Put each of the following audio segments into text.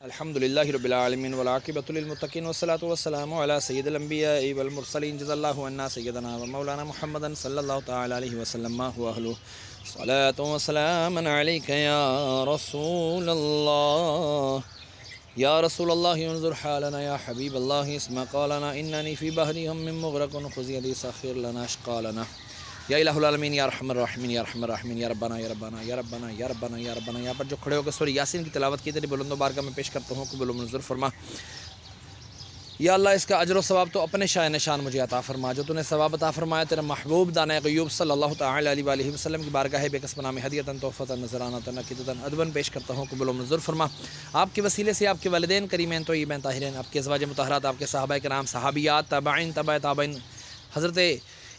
الحمد لله رب العالمين والعاقبة للمتقين والصلاة والسلام على سيد الأنبياء والمرسلين جزا الله عنا سيدنا ومولانا محمدا صلى الله تعالى عليه وسلم ما هو أهله صلاة وسلام عليك يا رسول الله يا رسول الله انظر حالنا يا حبيب الله اسمع قالنا إنني في بحر هم مغرق خذ يدي سخر لنا اشقالنا یا الہ العالمین یا ارحم الراحمین یا ارحم الراحمین یا ربنا یا ربنا یا ربنا یا ربنا یا ربنا. یہاں پر جو کھڑے ہو کر سورہ یاسین کی تلاوت کی تیری بلند و بارگاہ میں پیش کرتا ہوں قبول و منظور فرما. یا اللہ اس کا اجر و ثواب تو اپنے شاہ نشان مجھے عطا فرما. جو تو نے ثواب عطا فرمایا تیرا محبوب دانۂ غیوب صلی اللہ تعالی علیہ وآلہ وسلم کی بارگاہ بے کسب نام ہدیۃً تحفۃً نذرانۃً عقیدۃً ادباً پیش کرتا ہوں قبول و منظور فرما. آپ کے وسیلے سے آپ کے والدین کریمین طیبین طاہرین، آپ کے ازواج مطہرات، آپ کے صحابہ کرام، صحابیات، تابعین، تبع تابعین، حضرت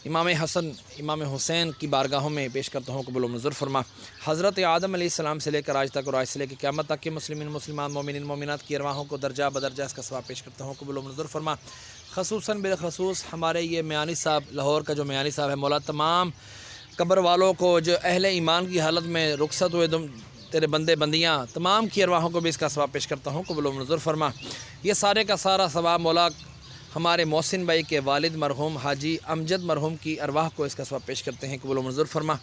امام حسن، امام حسین کی بارگاہوں میں پیش کرتا ہوں قبول و منظور فرما. حضرت آدم علیہ السلام سے لے کر آج تک اور آج سے لے کے قیامت تک کے مسلمین، مسلمان، مومنین، مومنات کی ارواحوں کو درجہ بدرجہ اس کا ثواب پیش کرتا ہوں قبول و منظور فرما. خصوصاً بالخصوص ہمارے یہ میانی صاحب، لاہور کا جو میانی صاحب ہے، مولا تمام قبر والوں کو جو اہل ایمان کی حالت میں رخصت ہوئے تیرے بندے بندیاں تمام کی ارواحوں کو بھی اس کا ثواب پیش کرتا ہوں قبول و منظور فرما. یہ سارے کا سارا ثواب مولا ہمارے محسن بھائی کے والد مرحوم حاجی امجد مرحوم کی ارواح کو اس کا ثواب پیش کرتے ہیں قبول و منظور فرما.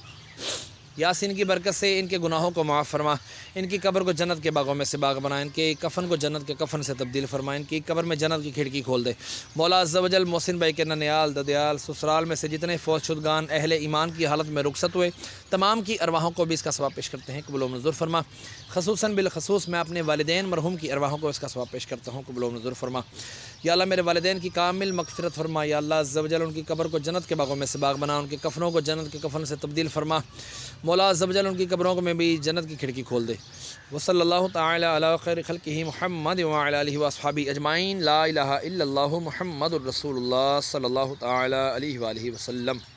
یاسین کی برکت سے ان کے گناہوں کو معاف فرما، ان کی قبر کو جنت کے باغوں میں سے باغ بنا، ان کے کفن کو جنت کے کفن سے تبدیل فرما، ان کی قبر میں جنت کی کھڑکی کھول دے. مولا عز و جل محسن بھائی کے ننیال، ددیال، سسرال میں سے جتنے فوت شدگان اہل ایمان کی حالت میں رخصت ہوئے تمام کی ارواحوں کو بھی اس کا ثواب پیش کرتے ہیں قبول و منظور فرما. خصوصاً بالخصوص میں اپنے والدین مرحوم کی ارواحوں کو اس کا ثواب پیش کرتا ہوں قبول و منظور فرما. یا اللہ میرے والدین کی کامل مغفرت فرما. یا اللہ عز و جل ان کی قبر کو جنت کے باغوں میں سے باغ بنا، ان کے کفنوں کو جنت کے کفن سے تبدیل فرما. مولا عز و جل ان کی قبروں میں بھی جنت کی کھڑکی کھول دے. وصلی اللہ تعالی علی خیر خلقہ محمد وعلی آلہ واصحابہ اجمعین. لا الہ الا اللہ محمد الرسول اللہ صلی اللہ تعالی علیہ وآلہ وسلم.